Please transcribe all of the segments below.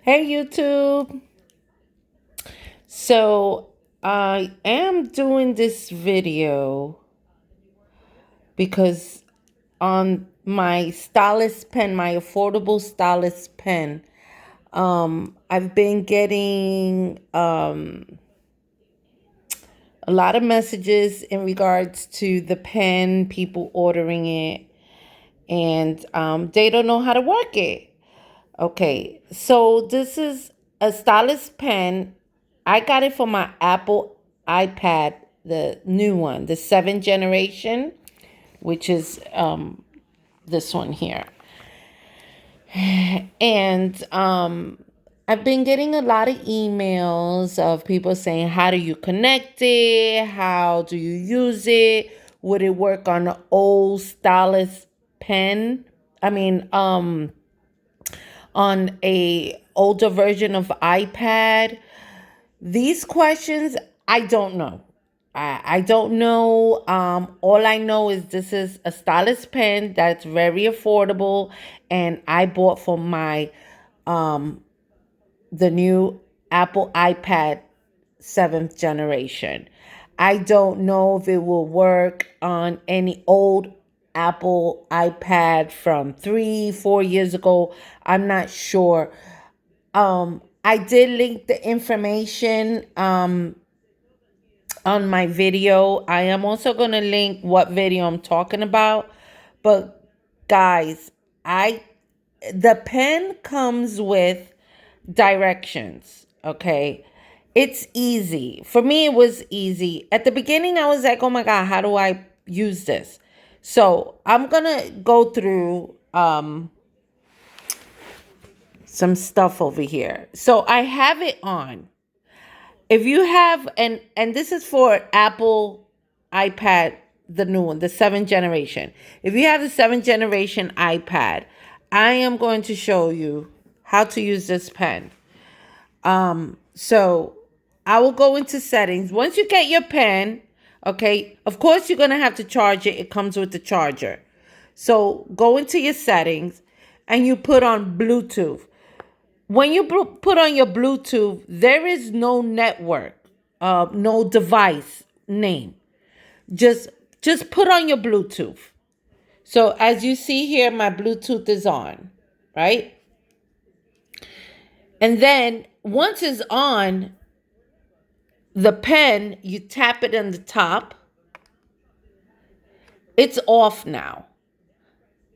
Hey YouTube. So I am doing this video because on my stylus pen, my affordable stylus pen, I've been getting a lot of messages in regards to the pen, people ordering it, and they don't know how to work it. Okay, so this is a stylus pen. I got it for my Apple iPad, the new one, the 7th generation, which is this one here. And I've been getting a lot of emails of people saying, how do you connect it? How do you use it? Would it work on an old stylus pen? I mean, on a older version of iPad? These questions, I don't know. I don't know. All I know is this is a stylus pen that's very affordable, and I bought for my the new Apple iPad 7th generation. I don't know if it will work on any old Apple iPad from 3, 4 years ago. I'm not sure. I did link the information on my video. I am also going to link what video I'm talking about. But guys, I the pen comes with directions, okay? It's easy. For me, it was easy. At the beginning, I was like, oh my God, how do I use this? So I'm going to go through some stuff over here. So I have it on. If you have, and this is for Apple iPad, the new one, the 7th generation. If you have the 7th generation iPad, I am going to show you how to use this pen. So I will go into settings. Once you get your pen, okay, of course you're gonna have to charge it. It comes with the charger. So go into your settings and you put on Bluetooth. When you put on your Bluetooth, there is no network, no device name. Just just put on your Bluetooth. So as you see here, my Bluetooth is on, right? And then once it's on, the pen, you tap it on the top. It's off now.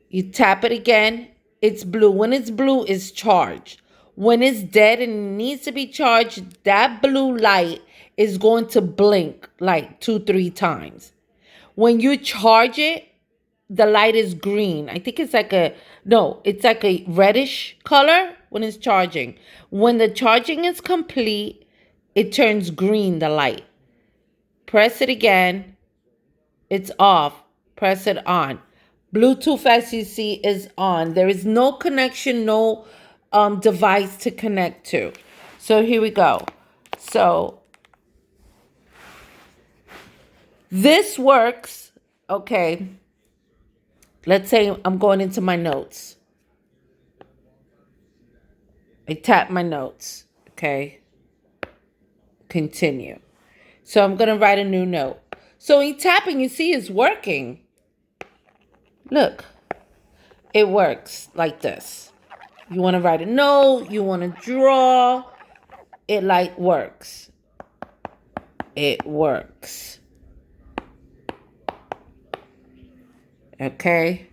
You tap it again, it's blue. When it's blue, it's charged. When it's dead and it needs to be charged, that blue light is going to blink like 2, 3 times. When you charge it, the light is green. I think it's like it's like a reddish color when it's charging. When the charging is complete, it turns green, the light. Press it again, it's off. Press it on. Bluetooth, as you see, is on. There is no connection, no device to connect to. So here we go. So this works. Okay. Let's say I'm going into my notes. I tap my notes. Okay. Continue. So I'm going to write a new note. So in tapping, you see it's working. Look, it works like this. You want to write a note, you want to draw, it like works. It works. Okay.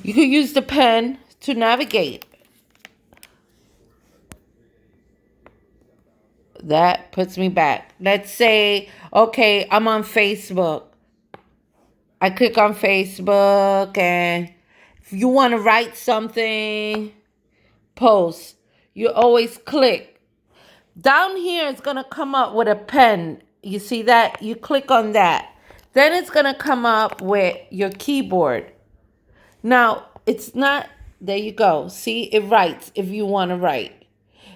You could use the pen to navigate. That puts me back. Let's say, okay, I'm on Facebook. I click on Facebook, and if you want to write something, post, you always click. Down here, it's going to come up with a pen. You see that? You click on that. Then it's going to come up with your keyboard. Now, it's not, there you go. See, it writes if you want to write.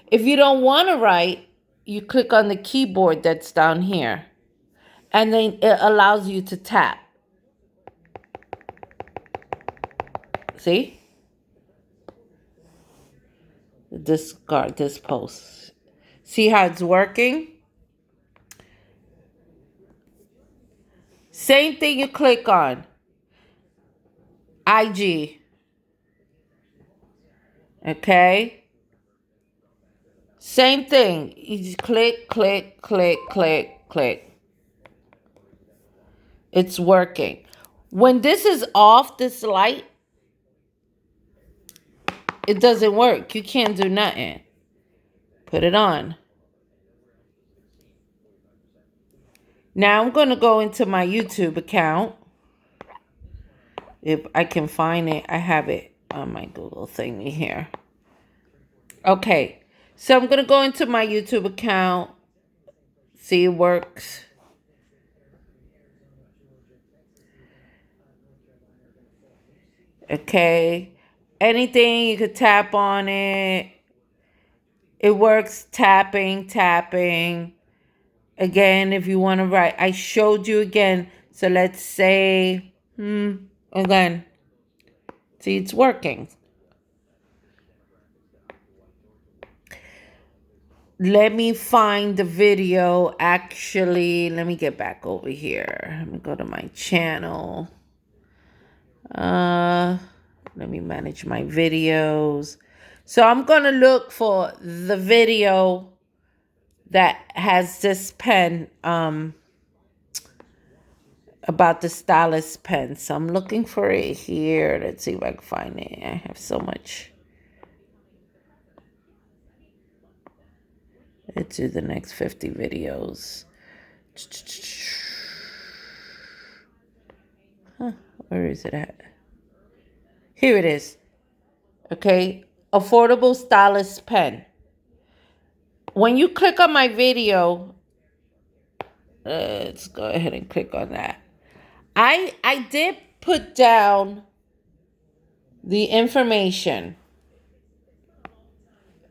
If you don't want to write, you click on the keyboard that's down here. And then it allows you to tap. See? Discard this post. See how it's working? Same thing you click on. IG. Okay? Same thing. You just click, click, click, click, click. It's working. When this is off, this light, it doesn't work. You can't do nothing. Put it on. Now I'm going to go into my YouTube account. If I can find it, I have it on my Google thingy here. Okay, so I'm going to go into my YouTube account. See, it works. Okay, anything, you could tap on it. It works tapping, tapping. Again, if you want to write, I showed you again. So let's say, again, see, it's working. Let me find the video. Actually, let me get back over here. Let me go to my channel. Let me manage my videos. So I'm going to look for the video that has this pen about the Stylus pen. So I'm looking for it here. Let's see if I can find it. I have so much. Let's do the next 50 videos. Huh, where is it at? Here it is. Okay, affordable Stylus pen. When you click on my video, let's go ahead and click on that. I did put down the information.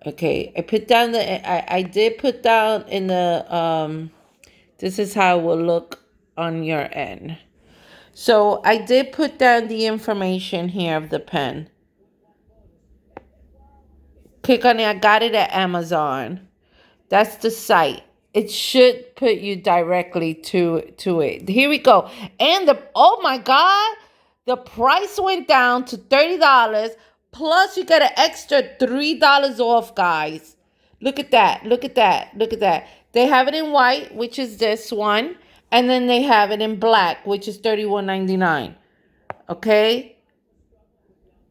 Okay, I put down I did put down in the this is how it will look on your end. So I did put down the information here of the pen. Click on it. I got it at Amazon. That's the site. It should put you directly to it. Here we go. And oh my God, the price went down to $30. Plus you get an extra $3 off, guys. Look at that. Look at that. Look at that. They have it in white, which is this one. And then they have it in black, which is $31.99. Okay?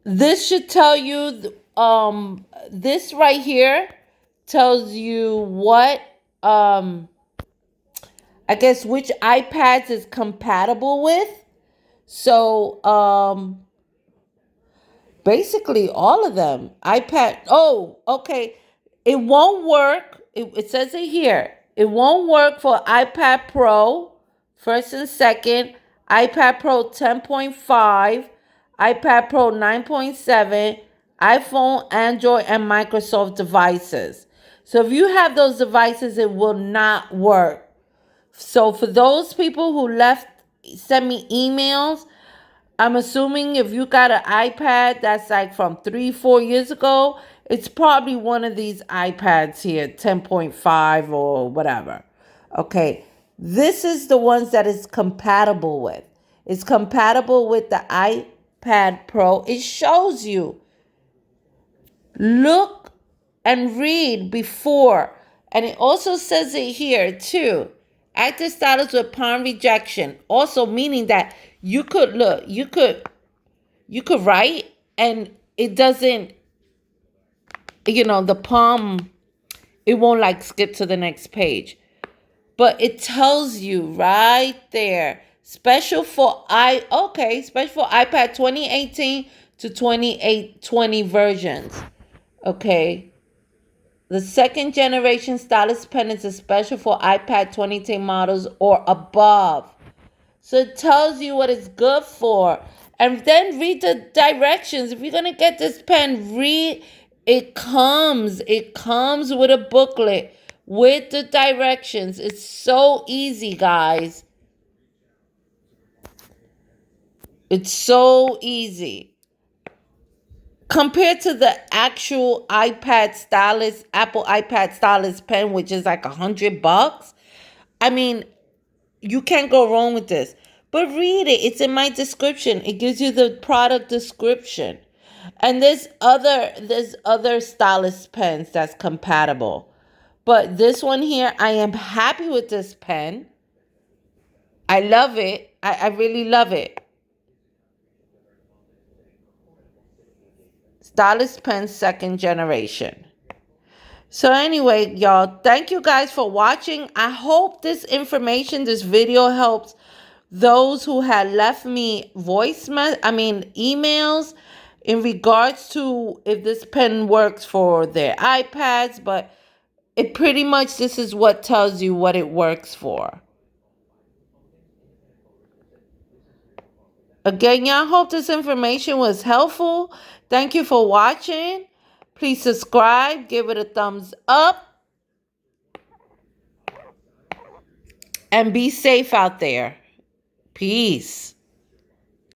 This should tell you, this right here tells you what, I guess which iPads is compatible with. So, basically all of them. iPad, oh, okay. It won't work. It says it here. It won't work for iPad Pro, first and second, iPad Pro 10.5, iPad Pro 9.7, iPhone, Android, and Microsoft devices. So if you have those devices, it will not work. So for those people who send me emails, I'm assuming if you got an iPad that's like from 3-4 years ago, it's probably one of these iPads here, 10.5 or whatever. Okay, this is the ones that it's compatible with. It's compatible with the iPad Pro. It shows you. Look and read before. And it also says it here too. Active Stylus with Palm Rejection. Also meaning that you could look, you could write and it doesn't, the palm, it won't like skip to the next page. But it tells you right there. Special for iPad 2018 to 2020 versions. Okay. The second generation Stylus Pen is a special for iPad 2010 models or above. So it tells you what it's good for. And then read the directions. If you're going to get this pen, read. It comes with a booklet with the directions. It's so easy, guys. It's so easy. compared to the actual iPad stylus, Apple iPad stylus pen, which is like $100. I mean, you can't go wrong with this. But read it. It's in my description. It gives you the product description. And there's other stylus pens that's compatible. But this one here, I am happy with this pen. I love it. I really love it. Stylus Pen second generation. So anyway, y'all, thank you guys for watching. I hope this information, this video helps those who had left me emails in regards to if this pen works for their iPads, but it pretty much, this is what tells you what it works for. Again, y'all, hope this information was helpful. Thank you for watching. Please subscribe, give it a thumbs up, and be safe out there. Peace.